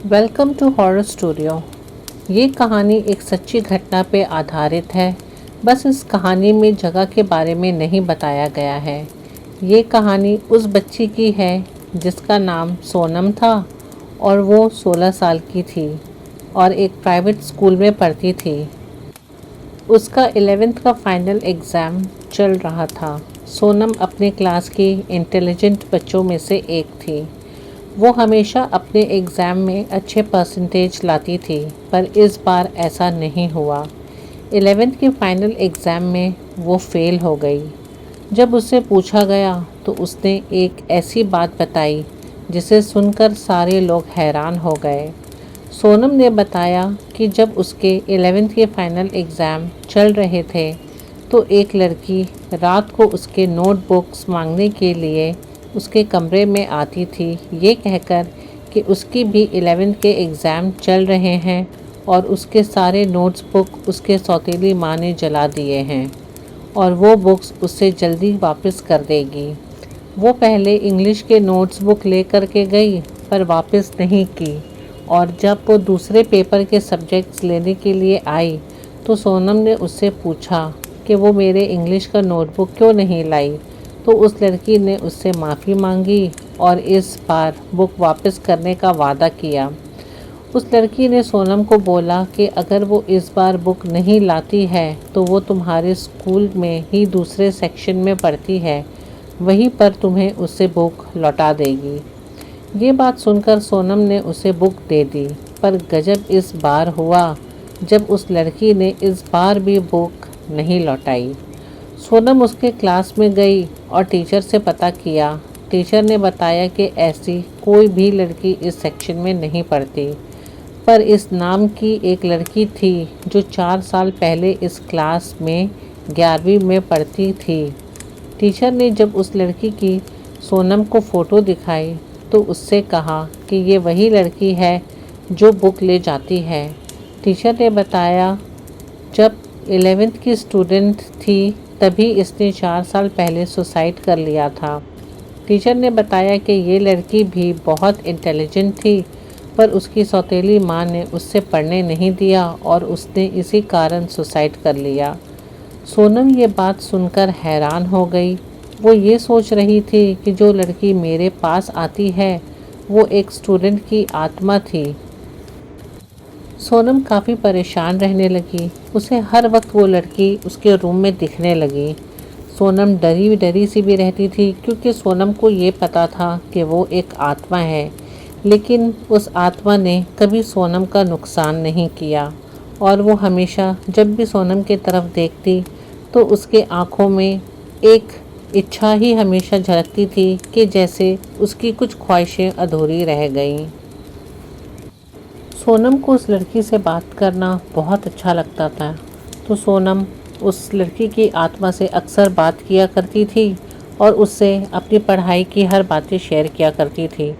Welcome to horror studio. ये कहानी एक सच्ची घटना पे आधारित है। बस इस कहानी में जगह के बारे में नहीं बताया गया है। ये कहानी उस बच्ची की है जिसका नाम सोनम था और वो 16 साल की थी और एक प्राइवेट स्कूल में पढ़ती थी। उसका 11th का फाइनल एग्ज़ाम चल रहा था। सोनम अपने क्लास की इंटेलिजेंट बच्चों में से एक थी। वो हमेशा अपने एग्ज़ाम में अच्छे परसेंटेज लाती थी, पर इस बार ऐसा नहीं हुआ। 11th के फाइनल एग्ज़ाम में वो फ़ेल हो गई। जब उससे पूछा गया तो उसने एक ऐसी बात बताई जिसे सुनकर सारे लोग हैरान हो गए। सोनम ने बताया कि जब उसके 11th के फाइनल एग्ज़ाम चल रहे थे तो एक लड़की रात को उसके नोटबुक्स मांगने के लिए उसके कमरे में आती थी, ये कहकर कि उसकी भी 11th के एग्ज़ाम चल रहे हैं और उसके सारे नोट्स बुक उसके सौतेली माँ ने जला दिए हैं और वो बुक्स उससे जल्दी वापस कर देगी। वो पहले इंग्लिश के नोट्स बुक ले कर के गई पर वापस नहीं की, और जब वो दूसरे पेपर के सब्जेक्ट्स लेने के लिए आई तो सोनम ने उससे पूछा कि वो मेरे इंग्लिश का नोटबुक क्यों नहीं लाई। तो उस लड़की ने उससे माफ़ी मांगी और इस बार बुक वापस करने का वादा किया। उस लड़की ने सोनम को बोला कि अगर वो इस बार बुक नहीं लाती है तो वो तुम्हारे स्कूल में ही दूसरे सेक्शन में पढ़ती है, वहीं पर तुम्हें उससे बुक लौटा देगी। ये बात सुनकर सोनम ने उसे बुक दे दी, पर गजब इस बार हुआ जब उस लड़की ने इस बार भी बुक नहीं लौटाई। सोनम उसके क्लास में गई और टीचर से पता किया। टीचर ने बताया कि ऐसी कोई भी लड़की इस सेक्शन में नहीं पढ़ती, पर इस नाम की एक लड़की थी जो 4 साल पहले इस क्लास में 11वीं में पढ़ती थी। टीचर ने जब उस लड़की की सोनम को फ़ोटो दिखाई तो उससे कहा कि ये वही लड़की है जो बुक ले जाती है। टीचर ने बताया जब 11th की स्टूडेंट थी तभी इसने 4 साल पहले सुसाइड कर लिया था। टीचर ने बताया कि ये लड़की भी बहुत इंटेलिजेंट थी, पर उसकी सौतेली माँ ने उससे पढ़ने नहीं दिया और उसने इसी कारण सुसाइड कर लिया। सोनम ये बात सुनकर हैरान हो गई। वो ये सोच रही थी कि जो लड़की मेरे पास आती है वो एक स्टूडेंट की आत्मा थी। सोनम काफ़ी परेशान रहने लगी। उसे हर वक्त वो लड़की उसके रूम में दिखने लगी। सोनम डरी डरी सी भी रहती थी क्योंकि सोनम को ये पता था कि वो एक आत्मा है, लेकिन उस आत्मा ने कभी सोनम का नुकसान नहीं किया और वो हमेशा जब भी सोनम की तरफ देखती तो उसके आँखों में एक इच्छा ही हमेशा झलकती थी कि जैसे उसकी कुछ ख्वाहिशें अधूरी रह गईं। सोनम को उस लड़की से बात करना बहुत अच्छा लगता था, तो सोनम उस लड़की की आत्मा से अक्सर बात किया करती थी और उससे अपनी पढ़ाई की हर बातें शेयर किया करती थी।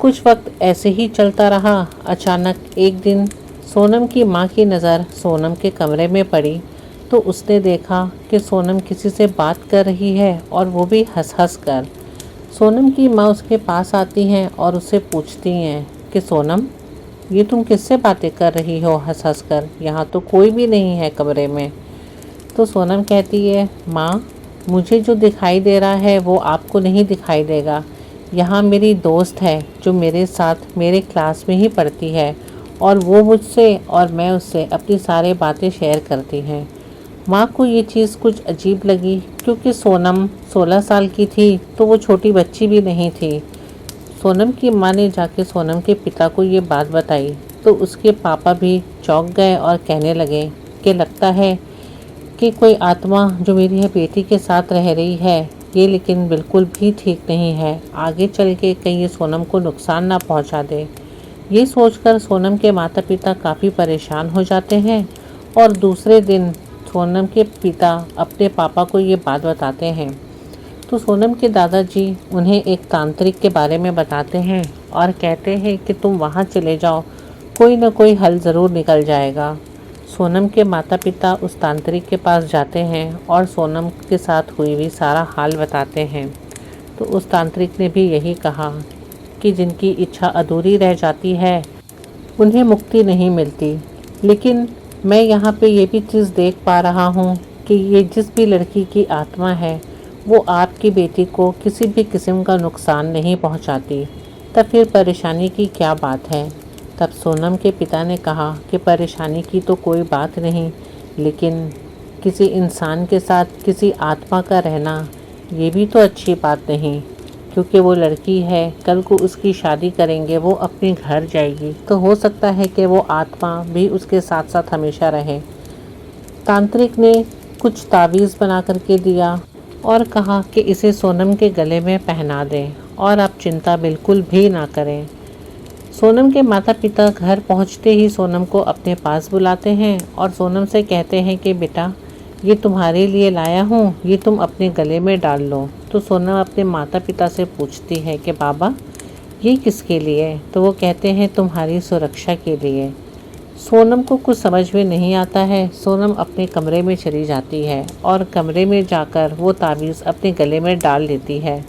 कुछ वक्त ऐसे ही चलता रहा। अचानक एक दिन सोनम की माँ की नज़र सोनम के कमरे में पड़ी तो उसने देखा कि सोनम किसी से बात कर रही है और वो भी हंस हंस कर। सोनम की माँ उसके पास आती हैं और उससे पूछती हैं कि सोनम, ये तुम किससे बातें कर रही हो हंस हंस कर? यहाँ तो कोई भी नहीं है कमरे में। तो सोनम कहती है, माँ, मुझे जो दिखाई दे रहा है वो आपको नहीं दिखाई देगा। यहाँ मेरी दोस्त है जो मेरे साथ मेरे क्लास में ही पढ़ती है और वो मुझसे और मैं उससे अपनी सारी बातें शेयर करती हैं। माँ को ये चीज़ कुछ अजीब लगी क्योंकि सोनम 16 साल की थी तो वो छोटी बच्ची भी नहीं थी। सोनम की माँ ने जाके सोनम के पिता को ये बात बताई तो उसके पापा भी चौंक गए और कहने लगे कि लगता है कि कोई आत्मा जो मेरी है बेटी के साथ रह रही है, ये लेकिन बिल्कुल भी ठीक नहीं है। आगे चल के कहीं ये सोनम को नुकसान ना पहुंचा दे। ये सोचकर सोनम के माता पिता काफ़ी परेशान हो जाते हैं और दूसरे दिन सोनम के पिता अपने पापा को ये बात बताते हैं। तो सोनम के दादाजी उन्हें एक तांत्रिक के बारे में बताते हैं और कहते हैं कि तुम वहाँ चले जाओ, कोई ना कोई हल ज़रूर निकल जाएगा। सोनम के माता पिता उस तांत्रिक के पास जाते हैं और सोनम के साथ हुई हुई सारा हाल बताते हैं। तो उस तांत्रिक ने भी यही कहा कि जिनकी इच्छा अधूरी रह जाती है उन्हें मुक्ति नहीं मिलती। लेकिन मैं यहाँ पे ये भी चीज़ देख पा रहा हूँ कि ये जिस भी लड़की की आत्मा है वो आपकी बेटी को किसी भी किस्म का नुकसान नहीं पहुँचाती, तब फिर परेशानी की क्या बात है। तब सोनम के पिता ने कहा कि परेशानी की तो कोई बात नहीं, लेकिन किसी इंसान के साथ किसी आत्मा का रहना ये भी तो अच्छी बात नहीं, क्योंकि वो लड़की है, कल को उसकी शादी करेंगे, वो अपने घर जाएगी, तो हो सकता है कि वो आत्मा भी उसके साथ साथ हमेशा रहे। तांत्रिक ने कुछ तावीज़ बना करके दिया और कहा कि इसे सोनम के गले में पहना दें और आप चिंता बिल्कुल भी ना करें। सोनम के माता पिता घर पहुंचते ही सोनम को अपने पास बुलाते हैं और सोनम से कहते हैं कि बेटा, ये तुम्हारे लिए लाया हूँ, ये तुम अपने गले में डाल लो। तो सोनम अपने माता पिता से पूछती है कि बाबा ये किसके लिए? तो वो कहते हैं तुम्हारी सुरक्षा के लिए। सोनम को कुछ समझ में नहीं आता है। सोनम अपने कमरे में चली जाती है और कमरे में जाकर वो तावीज़ अपने गले में डाल लेती है।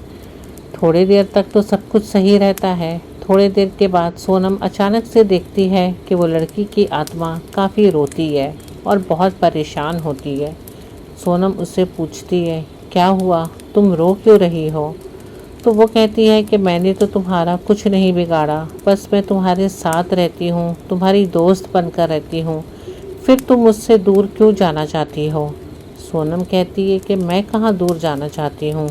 थोड़ी देर तक तो सब कुछ सही रहता है। थोड़ी देर के बाद सोनम अचानक से देखती है कि वो लड़की की आत्मा काफ़ी रोती है और बहुत परेशान होती है। सोनम उससे पूछती है, क्या हुआ, तुम रो क्यों रही हो? तो वो कहती है कि मैंने तो तुम्हारा कुछ नहीं बिगाड़ा, बस मैं तुम्हारे साथ रहती हूँ, तुम्हारी दोस्त बनकर रहती हूँ, फिर तुम मुझसे दूर क्यों जाना चाहती हो? सोनम कहती है कि मैं कहाँ दूर जाना चाहती हूँ,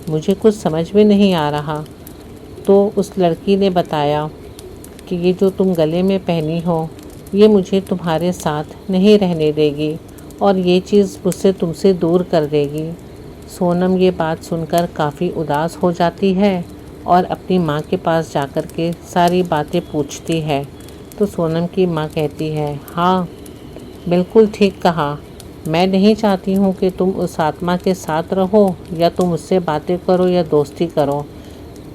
मुझे कुछ समझ में नहीं आ रहा। तो उस लड़की ने बताया कि ये जो तुम गले में पहनी हो ये मुझे तुम्हारे साथ नहीं रहने देगी और ये चीज़ मुझसे तुमसे दूर कर देगी। सोनम ये बात सुनकर काफ़ी उदास हो जाती है और अपनी माँ के पास जाकर के सारी बातें पूछती है। तो सोनम की माँ कहती है, हाँ बिल्कुल ठीक कहा, मैं नहीं चाहती हूँ कि तुम उस आत्मा के साथ रहो या तुम उससे बातें करो या दोस्ती करो।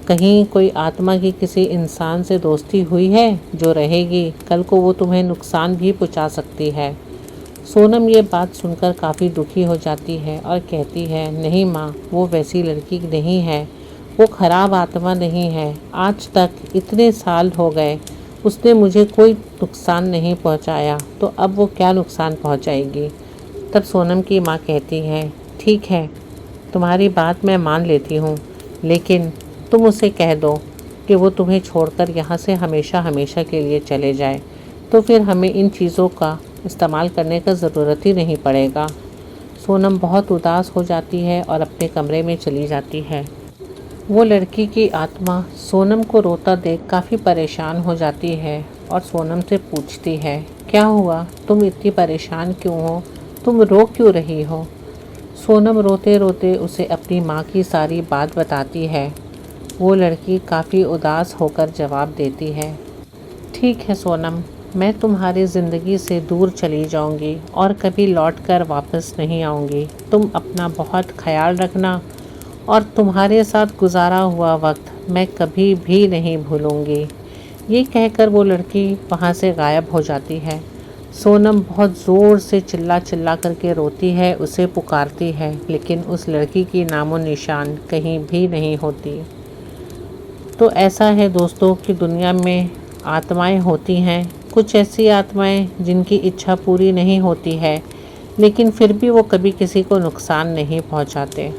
कहीं कोई आत्मा की किसी इंसान से दोस्ती हुई है जो रहेगी, कल को वो तुम्हें नुकसान भी पहुँचा सकती है। सोनम ये बात सुनकर काफ़ी दुखी हो जाती है और कहती है, नहीं माँ, वो वैसी लड़की नहीं है, वो ख़राब आत्मा नहीं है। आज तक इतने साल हो गए उसने मुझे कोई नुकसान नहीं पहुँचाया, तो अब वो क्या नुकसान पहुँचाएगी। तब सोनम की माँ कहती है, ठीक है तुम्हारी बात मैं मान लेती हूँ, लेकिन तुम उसे कह दो कि वो तुम्हें छोड़कर यहाँ से हमेशा हमेशा के लिए चले जाए, तो फिर हमें इन चीज़ों का इस्तेमाल करने का ज़रूरत ही नहीं पड़ेगा। सोनम बहुत उदास हो जाती है और अपने कमरे में चली जाती है। वो लड़की की आत्मा सोनम को रोता देख काफ़ी परेशान हो जाती है और सोनम से पूछती है, क्या हुआ, तुम इतनी परेशान क्यों हो, तुम रो क्यों रही हो? सोनम रोते रोते उसे अपनी माँ की सारी बात बताती है। वो लड़की काफ़ी उदास होकर जवाब देती है, ठीक है सोनम, मैं तुम्हारी ज़िंदगी से दूर चली जाऊंगी और कभी लौटकर वापस नहीं आऊंगी। तुम अपना बहुत ख्याल रखना और तुम्हारे साथ गुजारा हुआ वक्त मैं कभी भी नहीं भूलूंगी। ये कहकर वो लड़की वहाँ से गायब हो जाती है। सोनम बहुत ज़ोर से चिल्ला चिल्ला करके रोती है, उसे पुकारती है, लेकिन उस लड़की की नामो निशान कहीं भी नहीं होती। तो ऐसा है दोस्तों कि दुनिया में आत्माएं होती हैं, कुछ ऐसी आत्माएं जिनकी इच्छा पूरी नहीं होती है, लेकिन फिर भी वो कभी किसी को नुकसान नहीं पहुंचाते।